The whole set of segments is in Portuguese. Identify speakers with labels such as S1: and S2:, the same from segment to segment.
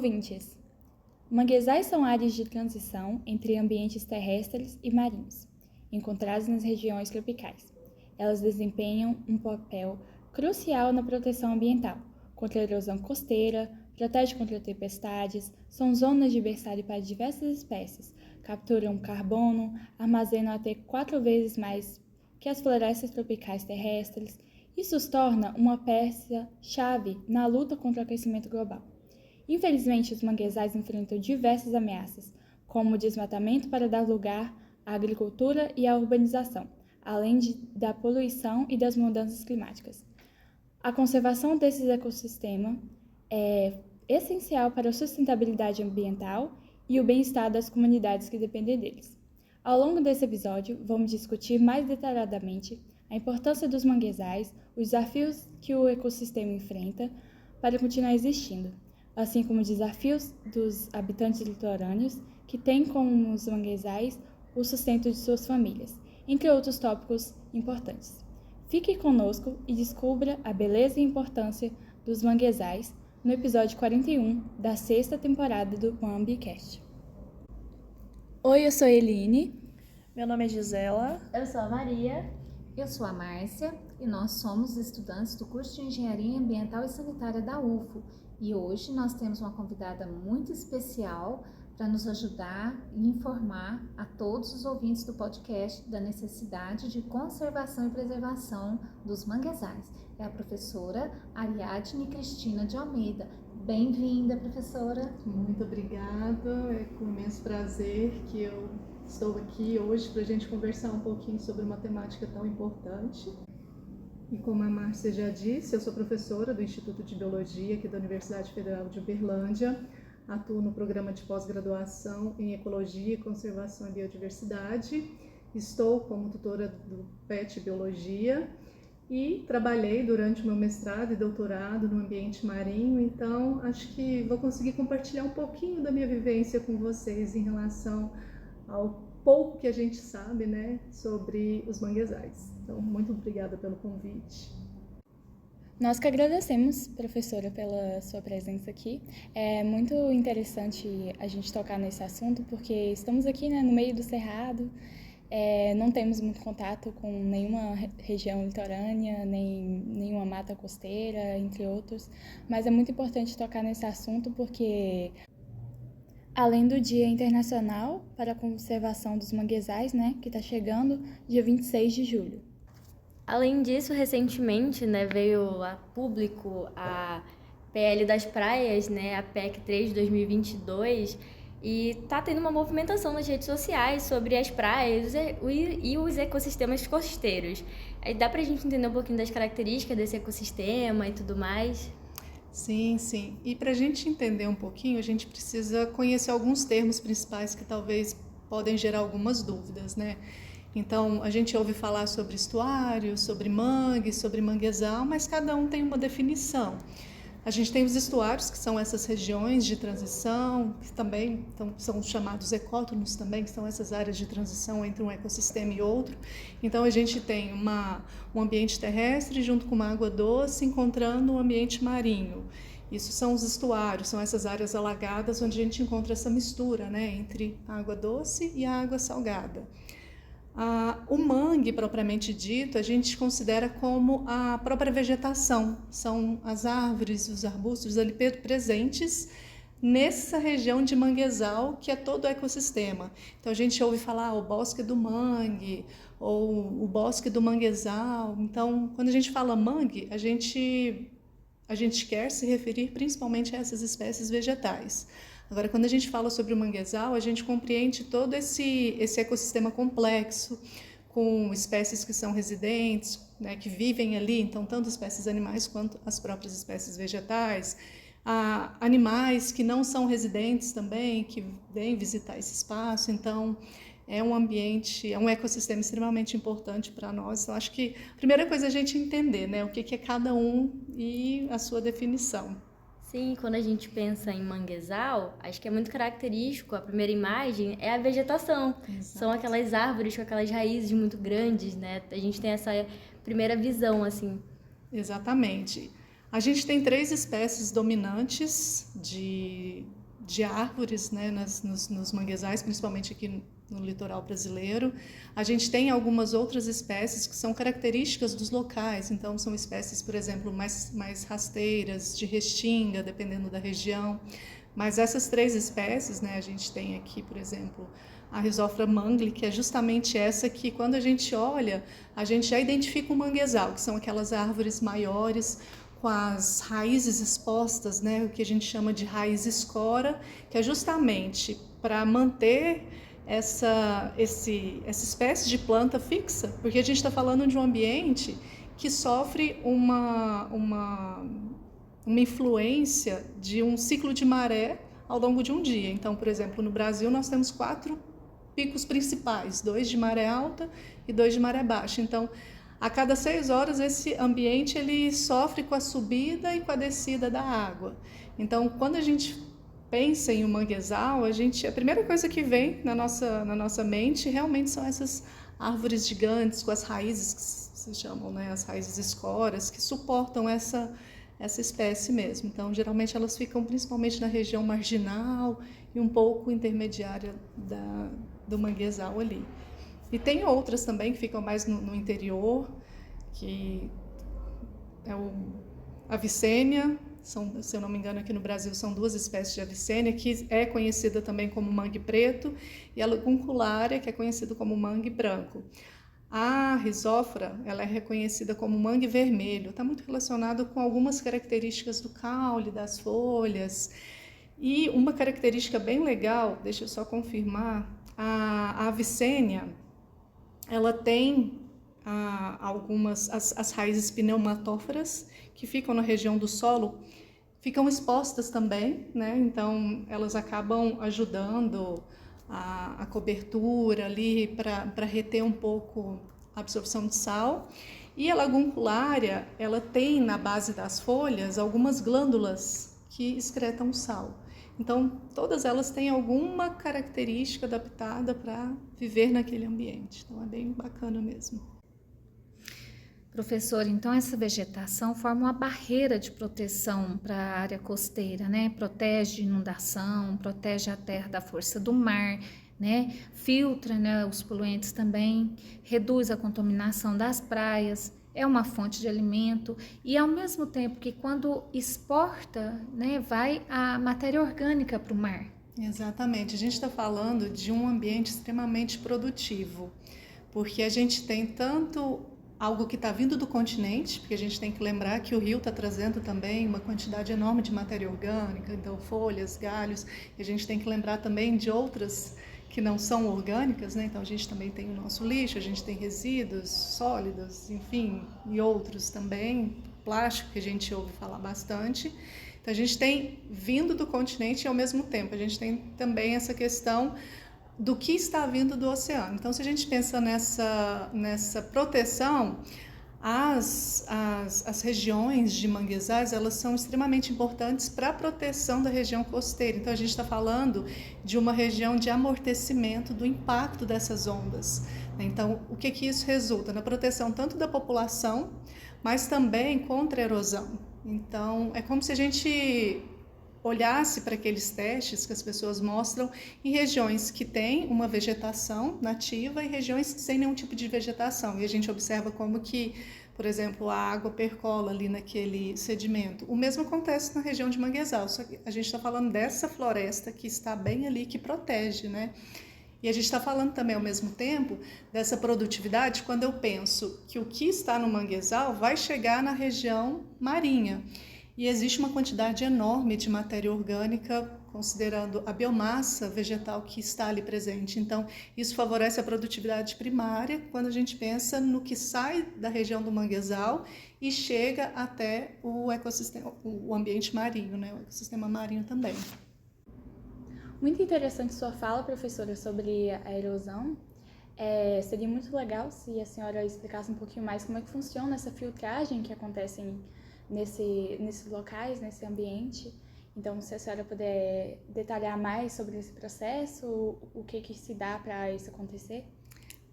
S1: ouvintes! Manguezais são áreas de transição entre ambientes terrestres e marinhos, encontrados nas regiões tropicais. Elas desempenham um papel crucial na proteção ambiental, contra a erosão costeira, protegem contra tempestades, são zonas de berçário para diversas espécies, capturam carbono, armazenam até 4 vezes mais que as florestas tropicais terrestres. Isso os torna uma peça-chave na luta contra o aquecimento global. Infelizmente, os manguezais enfrentam diversas ameaças, como o desmatamento para dar lugar à agricultura e à urbanização, além da poluição e das mudanças climáticas. A conservação desses ecossistemas é essencial para a sustentabilidade ambiental e o bem-estar das comunidades que dependem deles. Ao longo desse episódio, vamos discutir mais detalhadamente a importância dos manguezais, os desafios que o ecossistema enfrenta para continuar existindo, assim como os desafios dos habitantes litorâneos, que têm como os manguezais o sustento de suas famílias, entre outros tópicos importantes. Fique conosco e descubra a beleza e importância dos manguezais no episódio 41 da 6ª temporada do MambiCast. Oi, eu sou a Eline.
S2: Meu nome é Gisela.
S3: Eu sou a Maria.
S4: Eu sou a Márcia e nós somos estudantes do curso de Engenharia Ambiental e Sanitária da UFO. E hoje nós temos uma convidada muito especial para nos ajudar e informar a todos os ouvintes do podcast da necessidade de conservação e preservação dos manguezais. É a professora Ariadne Cristina de Almeida. Bem-vinda, professora.
S2: Muito obrigada, é com imenso prazer que eu estou aqui hoje para a gente conversar um pouquinho sobre uma temática tão importante. E como a Márcia já disse, eu sou professora do Instituto de Biologia aqui da Universidade Federal de Uberlândia, atuo no programa de pós-graduação em Ecologia, Conservação e Biodiversidade, estou como tutora do PET Biologia e trabalhei durante o meu mestrado e doutorado no ambiente marinho, então acho que vou conseguir compartilhar um pouquinho da minha vivência com vocês em relação ao pouco que a gente sabe, né, sobre os manguezais. Então, muito obrigada pelo convite.
S1: Nós que agradecemos, professora, pela sua presença aqui. É muito interessante a gente tocar nesse assunto, porque estamos aqui, né, no meio do cerrado, não temos muito contato com nenhuma região litorânea, nem nenhuma mata costeira, entre outros, mas é muito importante tocar nesse assunto porque, além do Dia Internacional para a Conservação dos Manguezais, né, que está chegando, dia 26 de julho.
S3: Além disso, recentemente, né, veio a público a PL das Praias, né, a PEC 3 de 2022, e está tendo uma movimentação nas redes sociais sobre as praias e os ecossistemas costeiros. Aí dá para a gente entender um pouquinho das características desse ecossistema e tudo mais?
S2: Sim, sim. E para a gente entender um pouquinho, a gente precisa conhecer alguns termos principais que talvez podem gerar algumas dúvidas, né? Então, a gente ouve falar sobre estuário, sobre mangue, sobre manguezal, mas cada um tem uma definição. A gente tem os estuários, que são essas regiões de transição, que também são chamados ecótonos também, que são essas áreas de transição entre um ecossistema e outro. Então, a gente tem um ambiente terrestre junto com uma água doce, encontrando um ambiente marinho. Isso são os estuários, são essas áreas alagadas onde a gente encontra essa mistura, né, entre a água doce e a água salgada. O mangue, propriamente dito, a gente considera como a própria vegetação, são as árvores, os arbustos ali presentes nessa região de manguezal, que é todo o ecossistema. Então a gente ouve falar o bosque do mangue, ou o bosque do manguezal. Então, quando a gente fala mangue, a gente quer se referir principalmente a essas espécies vegetais. Agora, quando a gente fala sobre o manguezal, a gente compreende todo esse ecossistema complexo, com espécies que são residentes, né, que vivem ali, então tanto espécies animais quanto as próprias espécies vegetais, animais que não são residentes também, que vêm visitar esse espaço. Então, é um ambiente, é um ecossistema extremamente importante para nós. Então, acho que a primeira coisa é a gente entender, né, o que é cada um e a sua definição.
S3: Sim, quando a gente pensa em manguezal, acho que é muito característico, a primeira imagem é a vegetação.
S2: Exato.
S3: São aquelas árvores com aquelas raízes muito grandes, né? A gente tem essa primeira visão, assim.
S2: Exatamente. A gente tem 3 espécies dominantes de árvores, né, nos manguezais, principalmente aqui no litoral brasileiro. A gente tem algumas outras espécies que são características dos locais, então são espécies, por exemplo, mais rasteiras, de restinga, dependendo da região. Mas essas 3 espécies, né, a gente tem aqui, por exemplo, a Rhizophyra mangli, que é justamente essa que, quando a gente olha, a gente já identifica um manguezal, que são aquelas árvores maiores, com as raízes expostas, né, o que a gente chama de raiz escora, que é justamente para manter essa espécie de planta fixa, porque a gente está falando de um ambiente que sofre uma influência de um ciclo de maré ao longo de um dia. Então, por exemplo, no Brasil nós temos 4 picos principais, 2 de maré alta e 2 de maré baixa. Então, a cada 6 horas esse ambiente ele sofre com a subida e com a descida da água. Então, quando a gente pensa em um manguezal, a primeira coisa que vem na nossa mente realmente são essas árvores gigantes com as raízes que se chamam, né, as raízes escoras, que suportam essa espécie mesmo. Então, geralmente elas ficam principalmente na região marginal e um pouco intermediária do manguezal ali. E tem outras também que ficam mais no interior, que é a Vicênia. Se eu não me engano, aqui no Brasil são 2 espécies de Avicênia, que é conhecida também como mangue preto, e a Laguncularia, que é conhecida como mangue branco. A Rhizophyra, ela é reconhecida como mangue vermelho, está muito relacionado com algumas características do caule, das folhas. E uma característica bem legal, deixa eu só confirmar, a Avicênia, ela tem as raízes pneumatóforas, que ficam na região do solo, ficam expostas também, né? Então elas acabam ajudando a cobertura ali para reter um pouco a absorção de sal. E a Laguncularia, ela tem na base das folhas algumas glândulas que excretam sal. Então todas elas têm alguma característica adaptada para viver naquele ambiente. Então é bem bacana mesmo.
S4: Professor, então essa vegetação forma uma barreira de proteção para a área costeira, né? Protege de inundação, protege a terra da força do mar, né? Filtra, né, os poluentes também, reduz a contaminação das praias, é uma fonte de alimento e ao mesmo tempo que quando exporta, né, vai a matéria orgânica para o mar.
S2: Exatamente, a gente está falando de um ambiente extremamente produtivo, porque a gente tem tanto algo que está vindo do continente, porque a gente tem que lembrar que o rio está trazendo também uma quantidade enorme de matéria orgânica, então folhas, galhos, e a gente tem que lembrar também de outras que não são orgânicas, né? Então a gente também tem o nosso lixo, a gente tem resíduos sólidos, enfim, e outros também, plástico que a gente ouve falar bastante. Então a gente tem vindo do continente e ao mesmo tempo a gente tem também essa questão do que está vindo do oceano. Então, se a gente pensa nessa proteção, as regiões de manguezais, elas são extremamente importantes para a proteção da região costeira. Então, a gente está falando de uma região de amortecimento do impacto dessas ondas. Então, o que isso resulta? Na proteção tanto da população, mas também contra a erosão. Então, é como se a gente olhasse para aqueles testes que as pessoas mostram em regiões que têm uma vegetação nativa e regiões sem nenhum tipo de vegetação. E a gente observa como que, por exemplo, a água percola ali naquele sedimento. O mesmo acontece na região de manguezal, só que a gente está falando dessa floresta que está bem ali, que protege, né? E a gente está falando também, ao mesmo tempo, dessa produtividade quando eu penso que o que está no manguezal vai chegar na região marinha. E existe uma quantidade enorme de matéria orgânica, considerando a biomassa vegetal que está ali presente. Então, isso favorece a produtividade primária quando a gente pensa no que sai da região do manguezal e chega até o ecossistema, o ambiente marinho, né? O ecossistema marinho também.
S1: Muito interessante sua fala, professora, sobre a erosão. Seria muito legal se a senhora explicasse um pouquinho mais como é que funciona essa filtragem que acontece nesses locais, nesse ambiente. Então, se a senhora puder detalhar mais sobre esse processo, o que se dá para isso acontecer?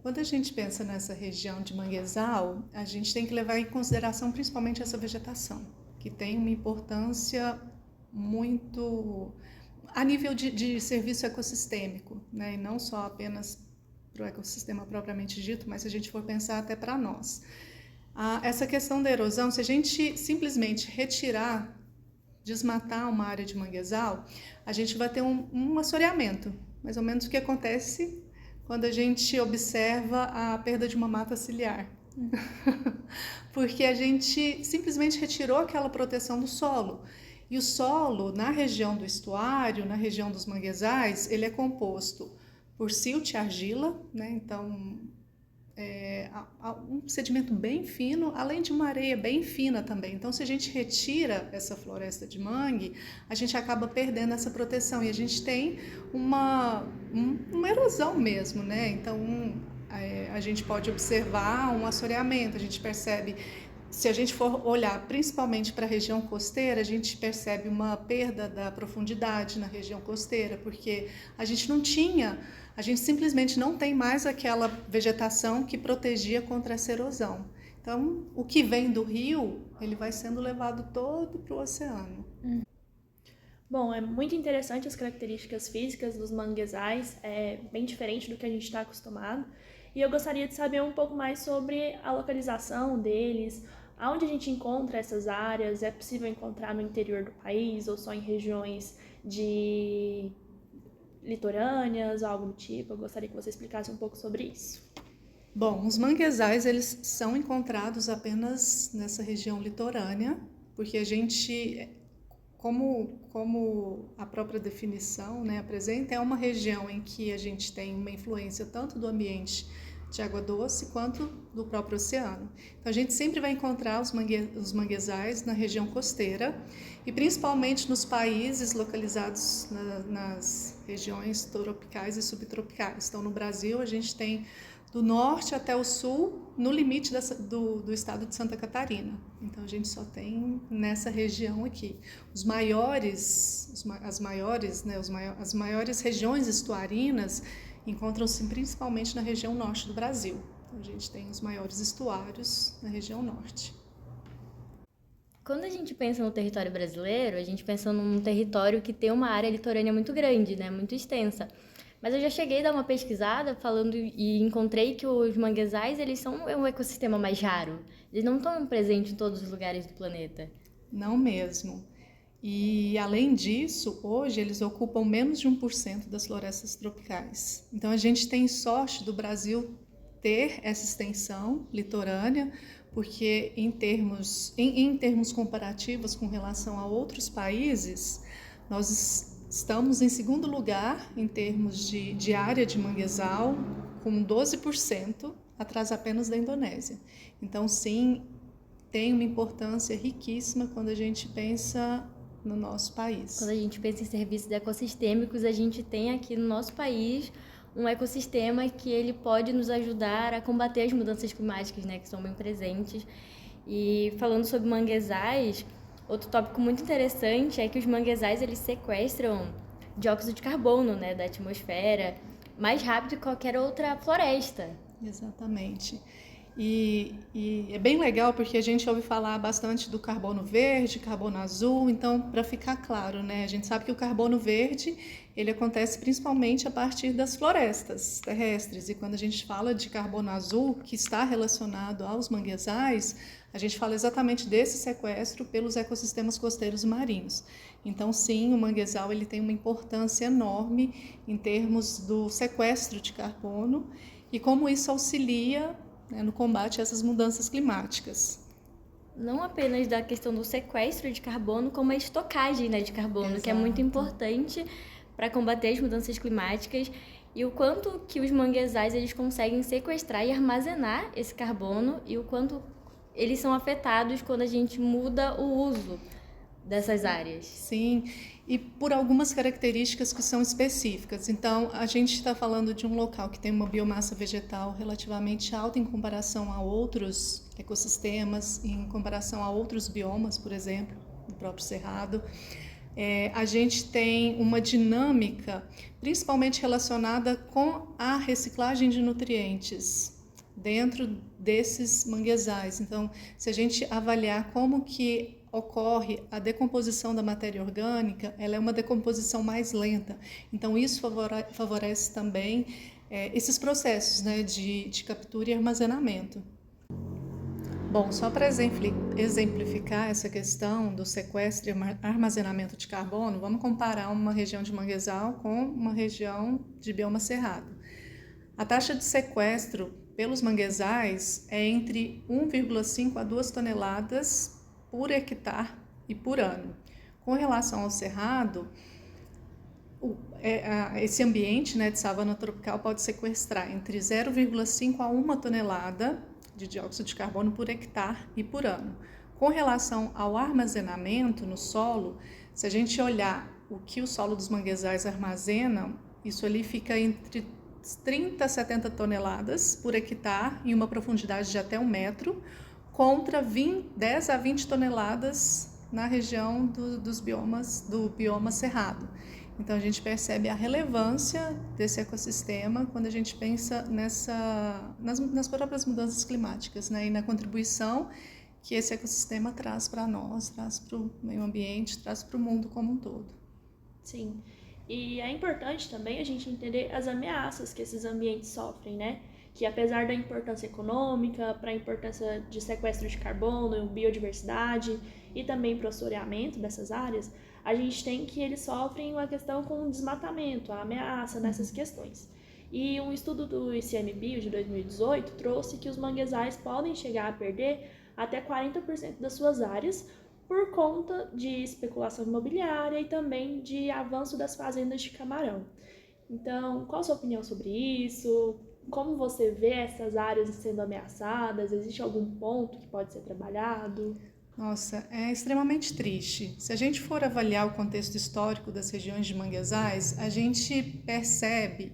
S2: Quando a gente pensa nessa região de manguezal, a gente tem que levar em consideração principalmente essa vegetação, que tem uma importância muito a nível de serviço ecossistêmico, né? E não só apenas para o ecossistema propriamente dito, mas se a gente for pensar até para nós. Essa questão da erosão, se a gente simplesmente desmatar uma área de manguezal, a gente vai ter um assoreamento, mais ou menos o que acontece quando a gente observa a perda de uma mata ciliar. Porque a gente simplesmente retirou aquela proteção do solo. E o solo, na região do estuário, na região dos manguezais, ele é composto por silt e argila, né? Então, um sedimento bem fino, além de uma areia bem fina também. Então, se a gente retira essa floresta de mangue, a gente acaba perdendo essa proteção e a gente tem uma erosão mesmo, né? Então, a gente pode observar um assoreamento, a gente percebe. Se a gente for olhar principalmente para a região costeira, a gente percebe uma perda da profundidade na região costeira, porque a gente simplesmente não tem mais aquela vegetação que protegia contra essa erosão. Então, o que vem do rio, ele vai sendo levado todo para o oceano.
S5: Bom, é muito interessante as características físicas dos manguezais, é bem diferente do que a gente está acostumado. E eu gostaria de saber um pouco mais sobre a localização deles, aonde a gente encontra essas áreas, é possível encontrar no interior do país ou só em regiões de litorâneas, algo do tipo. Eu gostaria que você explicasse um pouco sobre isso.
S2: Bom, os manguezais, eles são encontrados apenas nessa região litorânea, porque a gente, como a própria definição, né, apresenta, é uma região em que a gente tem uma influência tanto do ambiente de água doce quanto do próprio oceano. Então a gente sempre vai encontrar os manguezais na região costeira e principalmente nos países localizados nas regiões tropicais e subtropicais. Então no Brasil a gente tem do norte até o sul, no limite do estado de Santa Catarina. Então a gente só tem nessa região aqui. As maiores regiões estuarinas encontram-se principalmente na região norte do Brasil. Então, a gente tem os maiores estuários na região norte.
S3: Quando a gente pensa no território brasileiro, a gente pensa num território que tem uma área litorânea muito grande, né, muito extensa. Mas eu já cheguei a dar uma pesquisada falando e encontrei que os manguezais, eles são um ecossistema mais raro. Eles não estão presentes em todos os lugares do planeta.
S2: Não mesmo. E, além disso, hoje eles ocupam menos de 1% das florestas tropicais. Então, a gente tem sorte do Brasil ter essa extensão litorânea, porque em termos comparativos com relação a outros países, nós estamos em segundo lugar em termos de área de manguezal, com 12%, atrás apenas da Indonésia. Então, sim, tem uma importância riquíssima quando a gente pensa no nosso país.
S3: Quando a gente pensa em serviços ecossistêmicos, a gente tem aqui no nosso país um ecossistema que ele pode nos ajudar a combater as mudanças climáticas, né, que são bem presentes. E falando sobre manguezais, outro tópico muito interessante é que os manguezais eles sequestram dióxido de carbono, né, da atmosfera mais rápido que qualquer outra floresta.
S2: Exatamente. E é bem legal porque a gente ouve falar bastante do carbono verde, carbono azul. Então, para ficar claro, né, a gente sabe que o carbono verde ele acontece principalmente a partir das florestas terrestres. E quando a gente fala de carbono azul, que está relacionado aos manguezais, a gente fala exatamente desse sequestro pelos ecossistemas costeiros e marinhos. Então, sim, o manguezal ele tem uma importância enorme em termos do sequestro de carbono e como isso auxilia, né, no combate a essas mudanças climáticas.
S3: Não apenas da questão do sequestro de carbono, como a estocagem, né, de carbono,
S2: Exato.
S3: Que é muito importante para combater as mudanças climáticas e o quanto que os manguezais eles conseguem sequestrar e armazenar esse carbono e o quanto eles são afetados quando a gente muda o uso dessas áreas.
S2: Sim, e por algumas características que são específicas. Então, a gente está falando de um local que tem uma biomassa vegetal relativamente alta em comparação a outros ecossistemas, em comparação a outros biomas, por exemplo, no próprio Cerrado. A gente tem uma dinâmica principalmente relacionada com a reciclagem de nutrientes dentro desses manguezais. Então, se a gente avaliar como que ocorre a decomposição da matéria orgânica, ela é uma decomposição mais lenta. Então, isso favorece também esses processos, né, de captura e armazenamento. Bom, só para exemplificar essa questão do sequestro e armazenamento de carbono, vamos comparar uma região de manguezal com uma região de bioma cerrado. A taxa de sequestro pelos manguezais é entre 1,5 a 2 toneladas por hectare e por ano. Com relação ao cerrado, esse ambiente, né, de savana tropical pode sequestrar entre 0,5 a 1 tonelada de dióxido de carbono por hectare e por ano. Com relação ao armazenamento no solo, se a gente olhar o que o solo dos manguezais armazena, isso ali fica entre 30 a 70 toneladas por hectare em uma profundidade de até 1 metro, contra 10 a 20 toneladas na região do bioma cerrado. Então, a gente percebe a relevância desse ecossistema quando a gente pensa nas próprias mudanças climáticas, né? E na contribuição que esse ecossistema traz para nós, traz para o meio ambiente, traz para o mundo como um todo.
S5: Sim, e é importante também a gente entender as ameaças que esses ambientes sofrem, né? Que apesar da importância econômica, para a importância de sequestro de carbono, biodiversidade e também para o assoreamento dessas áreas, a gente tem que eles sofrem uma questão com o desmatamento, a ameaça nessas questões. E um estudo do ICMBio de 2018 trouxe que os manguezais podem chegar a perder até 40% das suas áreas por conta de especulação imobiliária e também de avanço das fazendas de camarão. Então, qual a sua opinião sobre isso? Como você vê essas áreas sendo ameaçadas? Existe algum ponto que pode ser trabalhado?
S2: Nossa, é extremamente triste. Se a gente for avaliar o contexto histórico das regiões de manguezais, a gente percebe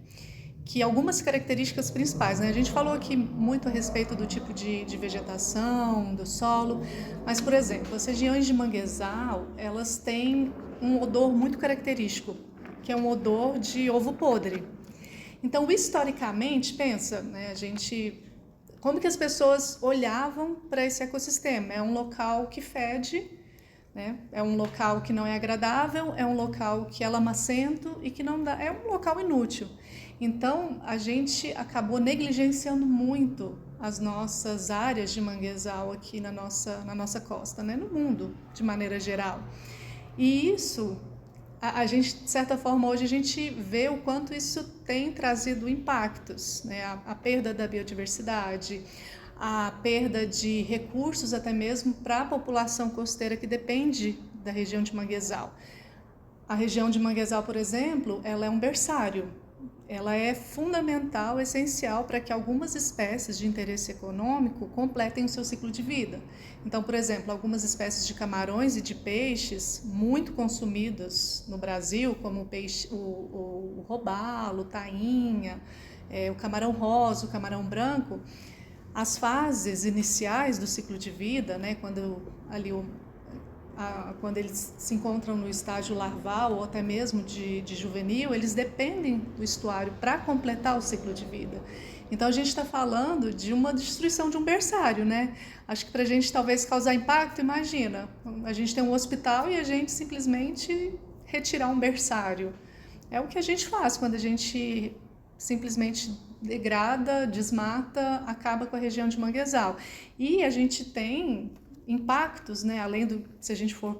S2: que algumas características principais, né? A gente falou aqui muito a respeito do tipo de vegetação, do solo, mas, por exemplo, as regiões de manguezal, elas têm um odor muito característico, que é um odor de ovo podre. Então, historicamente, pensa, né, como que as pessoas olhavam para esse ecossistema? É um local que fede, né? É um local que não é agradável, é um local que é lamacento e que não dá, é um local inútil. Então, a gente acabou negligenciando muito as nossas áreas de manguezal aqui na nossa costa, né? No mundo, de maneira geral. E isso, a gente, de certa forma, hoje a gente vê o quanto isso tem trazido impactos, né? A perda da biodiversidade, a perda de recursos até mesmo para a população costeira que depende da região de manguezal. A região de manguezal, por exemplo, ela é um berçário. Ela é fundamental, essencial para que algumas espécies de interesse econômico completem o seu ciclo de vida. Então, por exemplo, algumas espécies de camarões e de peixes muito consumidos no Brasil, como o robalo, tainha, o camarão rosa, o camarão branco, as fases iniciais do ciclo de vida, né, quando eles se encontram no estágio larval ou até mesmo de juvenil, eles dependem do estuário para completar o ciclo de vida. Então, a gente está falando de uma destruição de um berçário, né? Acho que para a gente talvez causar impacto, imagina, a gente tem um hospital e a gente simplesmente retirar um berçário. É o que a gente faz quando a gente simplesmente degrada, desmata, acaba com a região de manguezal. E a gente tem impactos, né, se a gente for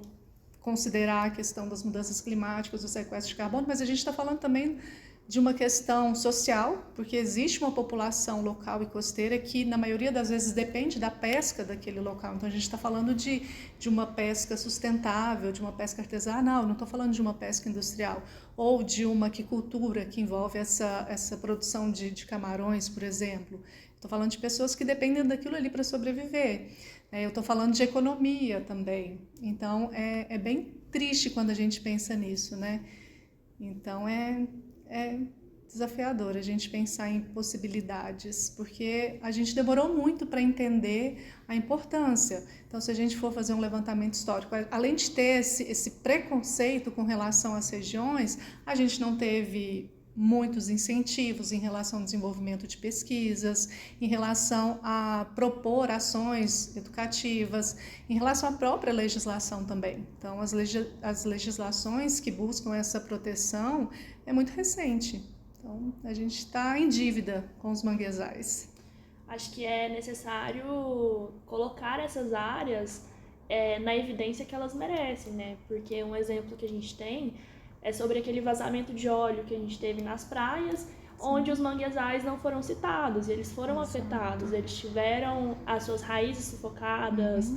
S2: considerar a questão das mudanças climáticas, do sequestro de carbono, mas a gente está falando também de uma questão social, porque existe uma população local e costeira que, na maioria das vezes, depende da pesca daquele local. Então, a gente está falando de uma pesca sustentável, de uma pesca artesanal, não estou falando de uma pesca industrial, ou de uma aquicultura que envolve essa produção de camarões, por exemplo. Estou falando de pessoas que dependem daquilo ali para sobreviver. Eu estou falando de economia também. Então, é bem triste quando a gente pensa nisso, né? Então, é desafiador a gente pensar em possibilidades, porque a gente demorou muito para entender a importância. Então, se a gente for fazer um levantamento histórico, além de ter esse preconceito com relação às regiões, a gente não teve muitos incentivos em relação ao desenvolvimento de pesquisas, em relação a propor ações educativas, em relação à própria legislação também. Então, as legislações que buscam essa proteção é muito recente. Então, a gente está em dívida com os manguezais.
S5: Acho que é necessário colocar essas áreas na evidência que elas merecem, né? Porque um exemplo que a gente tem é sobre aquele vazamento de óleo que a gente teve nas praias, onde os manguezais não foram citados, eles foram afetados, eles tiveram as suas raízes sufocadas,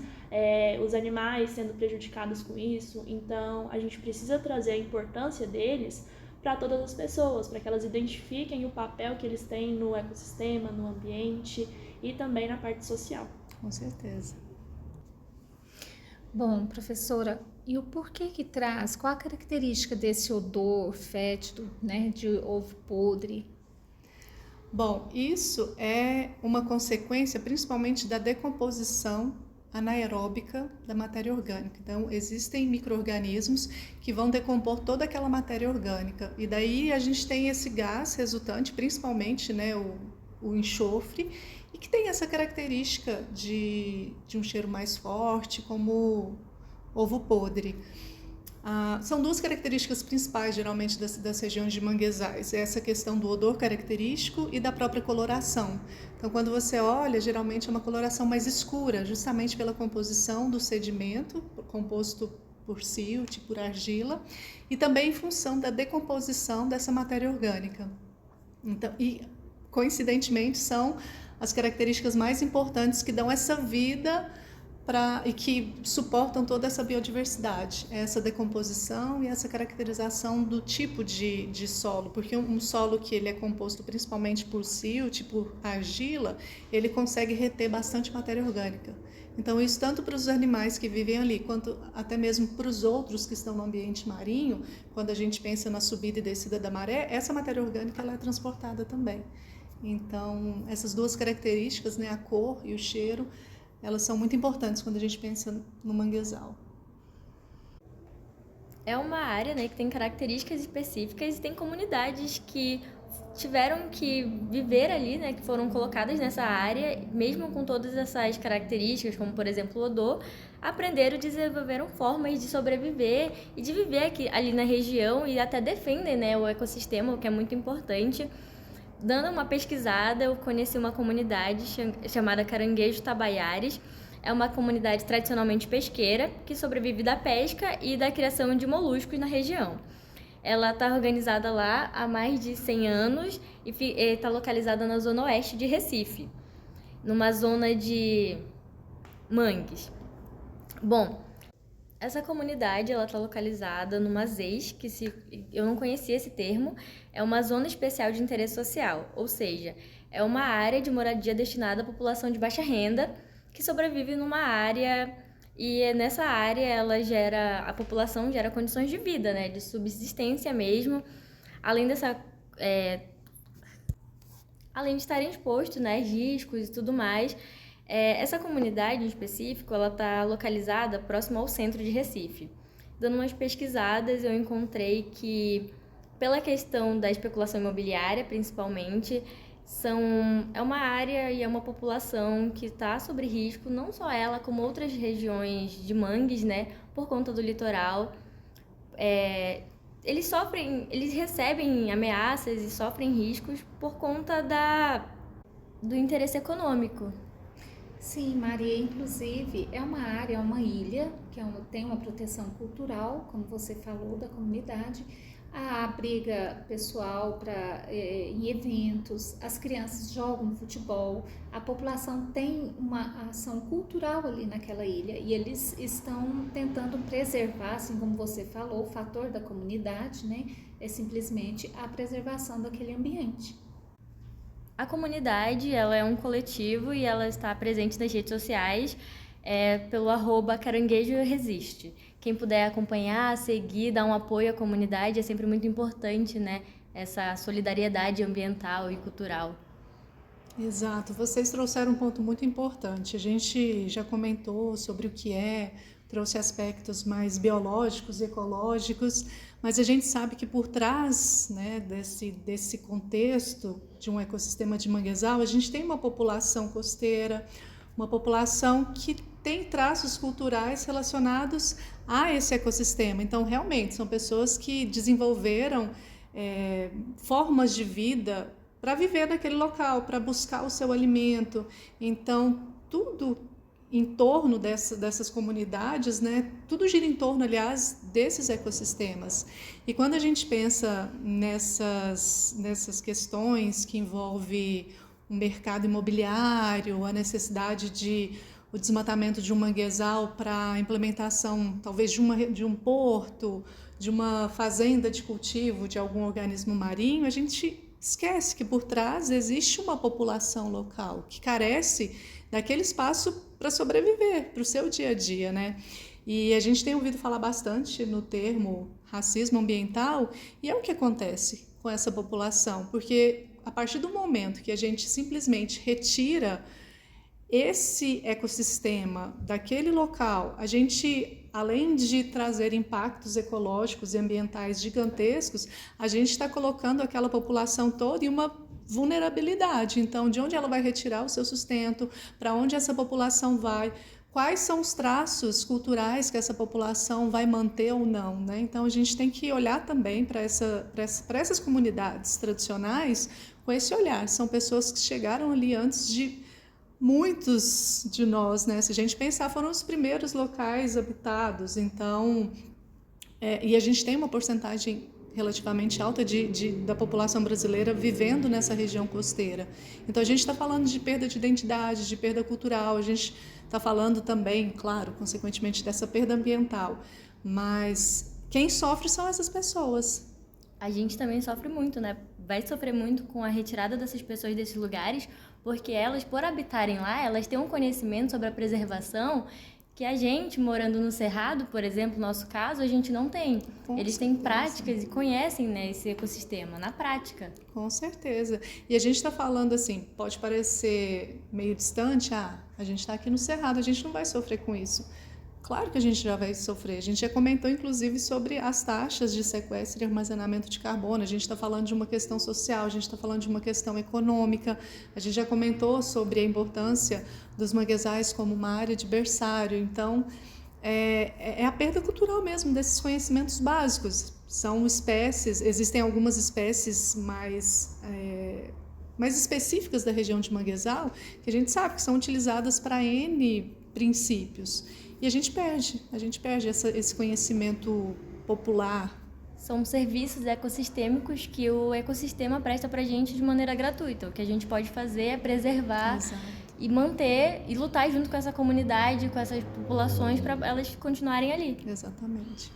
S5: os animais sendo prejudicados com isso. Então, a gente precisa trazer a importância deles para todas as pessoas, para que elas identifiquem o papel que eles têm no ecossistema, no ambiente e também na parte social.
S2: Com certeza.
S4: Bom, professora, e o porquê que traz? Qual a característica desse odor fétido, né, de ovo podre?
S2: Bom, isso é uma consequência principalmente da decomposição anaeróbica da matéria orgânica. Então, existem micro-organismos que vão decompor toda aquela matéria orgânica. E daí a gente tem esse gás resultante, principalmente, né, o enxofre, e que tem essa característica de um cheiro mais forte, como ovo podre. São duas características principais, geralmente, das regiões de manguezais. É essa questão do odor característico e da própria coloração. Então, quando você olha, geralmente é uma coloração mais escura, justamente pela composição do sedimento, composto por silt, por argila, e também em função da decomposição dessa matéria orgânica. Então, e, coincidentemente, são as características mais importantes que dão essa vida e que suportam toda essa biodiversidade, essa decomposição e essa caracterização do tipo de solo, porque um solo que ele é composto principalmente por silt, por argila, ele consegue reter bastante matéria orgânica. Então, isso tanto para os animais que vivem ali, quanto até mesmo para os outros que estão no ambiente marinho, quando a gente pensa na subida e descida da maré, essa matéria orgânica ela é transportada também. Então, essas duas características, né, a cor e o cheiro, elas são muito importantes quando a gente pensa no manguezal.
S3: É uma área, né, que tem características específicas e tem comunidades que tiveram que viver ali, né, que foram colocadas nessa área, mesmo com todas essas características, como por exemplo o odor, aprenderam e desenvolveram formas de sobreviver e de viver aqui, ali na região e até defendem, né, o ecossistema, o que é muito importante. Dando uma pesquisada, eu conheci uma comunidade chamada Caranguejo Tabaiares. É uma comunidade tradicionalmente pesqueira que sobrevive da pesca e da criação de moluscos na região. Ela está organizada lá há mais de 100 anos e está localizada na zona oeste de Recife, numa zona de mangues. Bom, essa comunidade está localizada numa ZES, eu não conhecia esse termo, é uma zona especial de interesse social, ou seja, é uma área de moradia destinada à população de baixa renda que sobrevive numa área e nessa área a população gera condições de vida, né, de subsistência mesmo, além de estarem expostos, né, riscos e tudo mais. Essa comunidade em específico, ela está localizada próximo ao centro de Recife. Dando umas pesquisadas, eu encontrei que, pela questão da especulação imobiliária, principalmente, é uma área e é uma população que está sob risco, não só ela, como outras regiões de mangues, né, por conta do litoral. Eles recebem ameaças e sofrem riscos por conta do interesse econômico.
S4: Sim, Maria, inclusive é uma área, é uma ilha que tem uma proteção cultural, como você falou, da comunidade, abriga pessoal em eventos, as crianças jogam futebol, a população tem uma ação cultural ali naquela ilha e eles estão tentando preservar, assim como você falou, o fator da comunidade, né, é simplesmente a preservação daquele ambiente.
S3: A comunidade, ela é um coletivo e ela está presente nas redes sociais pelo @caranguejoresiste. Quem puder acompanhar, seguir, dar um apoio à comunidade é sempre muito importante, né? Essa solidariedade ambiental e cultural.
S2: Exato, vocês trouxeram um ponto muito importante. A gente já comentou sobre o que é o trouxe aspectos mais biológicos, ecológicos, mas a gente sabe que por trás, né, desse contexto de um ecossistema de manguezal, a gente tem uma população costeira, uma população que tem traços culturais relacionados a esse ecossistema. Então, realmente, são pessoas que desenvolveram formas de vida para viver naquele local, para buscar o seu alimento. Então, tudo em torno dessas comunidades, né? Tudo gira em torno, aliás, desses ecossistemas. E quando a gente pensa nessas questões que envolvem o mercado imobiliário, a necessidade o desmatamento de um manguezal para a implementação, talvez, de um porto, de uma fazenda de cultivo de algum organismo marinho, a gente esquece que por trás existe uma população local que carece daquele espaço para sobreviver, para o seu dia a dia, né? E a gente tem ouvido falar bastante no termo racismo ambiental, e é o que acontece com essa população, porque a partir do momento que a gente simplesmente retira esse ecossistema daquele local, a gente, além de trazer impactos ecológicos e ambientais gigantescos, a gente está colocando aquela população toda em uma vulnerabilidade. Então, de onde ela vai retirar o seu sustento, para onde essa população vai, quais são os traços culturais que essa população vai manter ou não, né? Então, a gente tem que olhar também para essas comunidades tradicionais com esse olhar. São pessoas que chegaram ali antes de muitos de nós, né? Se a gente pensar, foram os primeiros locais habitados. Então, e a gente tem uma porcentagem relativamente alta da população brasileira vivendo nessa região costeira. Então, a gente está falando de perda de identidade, de perda cultural, a gente está falando também, claro, consequentemente, dessa perda ambiental. Mas quem sofre são essas pessoas.
S3: A gente também sofre muito, né? Vai sofrer muito com a retirada dessas pessoas desses lugares, porque elas, por habitarem lá, elas têm um conhecimento sobre a preservação que a gente, morando no Cerrado, por exemplo, no nosso caso, a gente não tem. Eles têm práticas e conhecem, né, esse ecossistema, na prática.
S2: Com certeza. E a gente está falando assim, pode parecer meio distante, a gente está aqui no Cerrado, a gente não vai sofrer com isso. Claro que a gente já vai sofrer. A gente já comentou, inclusive, sobre as taxas de sequestro e armazenamento de carbono. A gente está falando de uma questão social, a gente está falando de uma questão econômica. A gente já comentou sobre a importância dos manguezais como uma área de berçário. Então, é a perda cultural mesmo desses conhecimentos básicos. São espécies, existem algumas espécies mais específicas da região de manguezal, que a gente sabe que são utilizadas para N princípios. E a gente perde esse conhecimento popular.
S3: São serviços ecossistêmicos que o ecossistema presta para a gente de maneira gratuita. O que a gente pode fazer é preservar e manter e lutar junto com essa comunidade, com essas populações, para elas continuarem ali.
S2: Exatamente.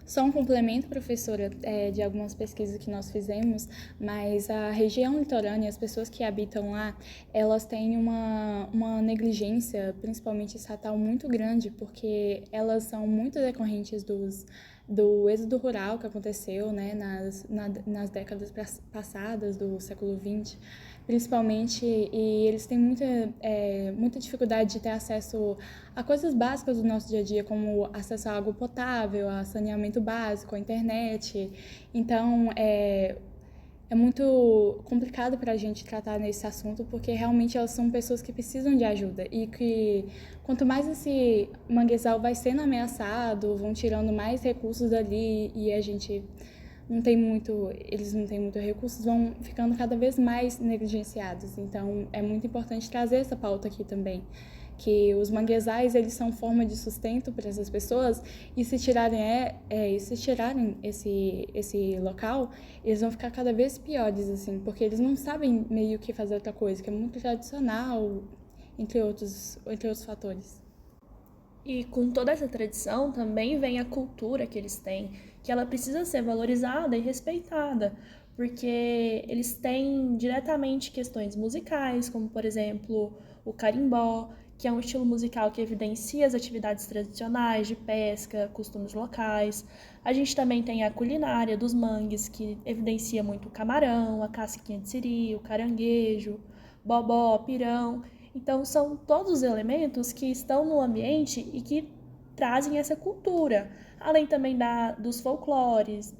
S1: Só um complemento, professora, de algumas pesquisas que nós fizemos, mas a região litorânea, as pessoas que habitam lá, elas têm uma negligência, principalmente estatal, muito grande, porque elas são muito decorrentes do êxodo rural que aconteceu, né, nas décadas passadas do século XX, principalmente, e eles têm muita dificuldade de ter acesso a coisas básicas do nosso dia a dia, como acesso à água potável, a saneamento básico, a internet. Então, é muito complicado para a gente tratar nesse assunto, porque realmente elas são pessoas que precisam de ajuda e que quanto mais esse manguezal vai sendo ameaçado, vão tirando mais recursos dali e a gente eles não têm muito recursos, vão ficando cada vez mais negligenciados. Então, é muito importante trazer essa pauta aqui também, que os manguezais, eles são forma de sustento para essas pessoas, e se tirarem esse local, eles vão ficar cada vez piores, assim, porque eles não sabem meio que fazer outra coisa, que é muito tradicional, entre outros fatores.
S5: E com toda essa tradição também vem a cultura que eles têm, que ela precisa ser valorizada e respeitada, porque eles têm diretamente questões musicais, como, por exemplo, o carimbó, que é um estilo musical que evidencia as atividades tradicionais de pesca, costumes locais. A gente também tem a culinária dos mangues, que evidencia muito o camarão, a casquinha de siri, o caranguejo, bobó, pirão. Então, são todos os elementos que estão no ambiente e que trazem essa cultura, além também dos folclores,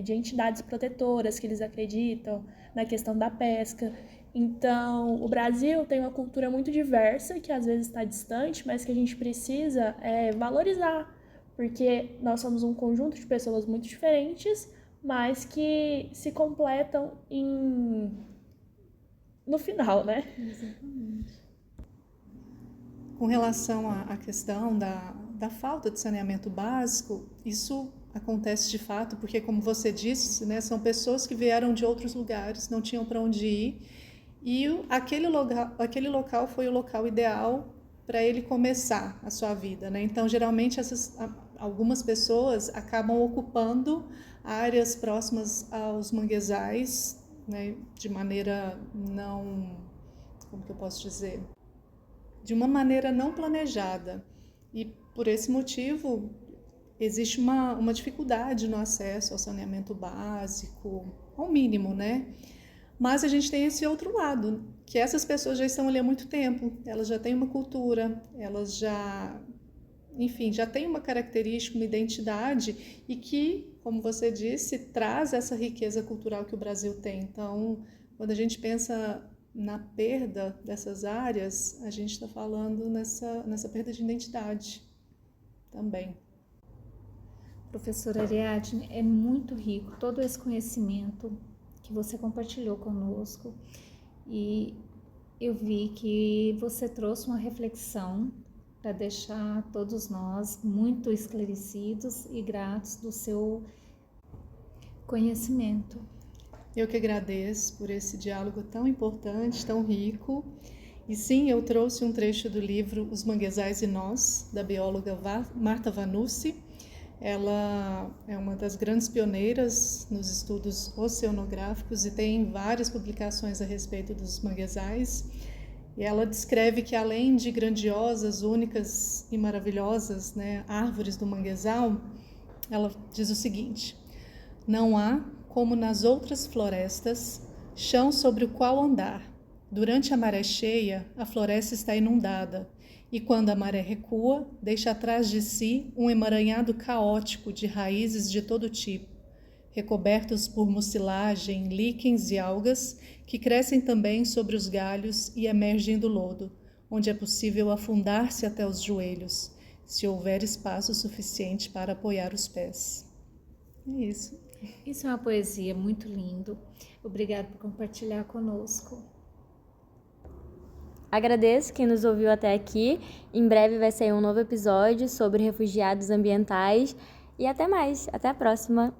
S5: de entidades protetoras que eles acreditam na questão da pesca. Então, o Brasil tem uma cultura muito diversa, que às vezes está distante, mas que a gente precisa valorizar, porque nós somos um conjunto de pessoas muito diferentes, mas que se completam no final, né?
S2: Exatamente. Com relação à questão da falta de saneamento básico, isso acontece de fato porque, como você disse, né, são pessoas que vieram de outros lugares, não tinham para onde ir, e aquele local foi o local ideal para ele começar a sua vida, né? Então, geralmente, algumas pessoas acabam ocupando áreas próximas aos manguezais, né, de maneira não... como que eu posso dizer? De uma maneira não planejada. E, por esse motivo, existe uma dificuldade no acesso ao saneamento básico, ao mínimo, né? Mas a gente tem esse outro lado, que essas pessoas já estão ali há muito tempo, elas já têm uma cultura, elas já, enfim, já têm uma característica, uma identidade e que, como você disse, traz essa riqueza cultural que o Brasil tem. Então, quando a gente pensa na perda dessas áreas, a gente está falando nessa perda de identidade também.
S4: Professora Ariadne, é muito rico todo esse conhecimento que você compartilhou conosco e eu vi que você trouxe uma reflexão para deixar todos nós muito esclarecidos e gratos do seu conhecimento.
S2: Eu que agradeço por esse diálogo tão importante, tão rico. E sim, eu trouxe um trecho do livro Os Manguezais e Nós, da bióloga Marta Vanussi. Ela é uma das grandes pioneiras nos estudos oceanográficos e tem várias publicações a respeito dos manguezais. E ela descreve que, além de grandiosas, únicas e maravilhosas, né, árvores do manguezal, ela diz o seguinte: não há, como nas outras florestas, chão sobre o qual andar. Durante a maré cheia, a floresta está inundada, e quando a maré recua, deixa atrás de si um emaranhado caótico de raízes de todo tipo, recobertos por mucilagem, líquens e algas, que crescem também sobre os galhos e emergem do lodo, onde é possível afundar-se até os joelhos, se houver espaço suficiente para apoiar os pés. É isso.
S4: Isso é uma poesia muito lindo. Obrigada por compartilhar conosco.
S3: Agradeço quem nos ouviu até aqui. Em breve vai sair um novo episódio sobre refugiados ambientais. E até mais. Até a próxima.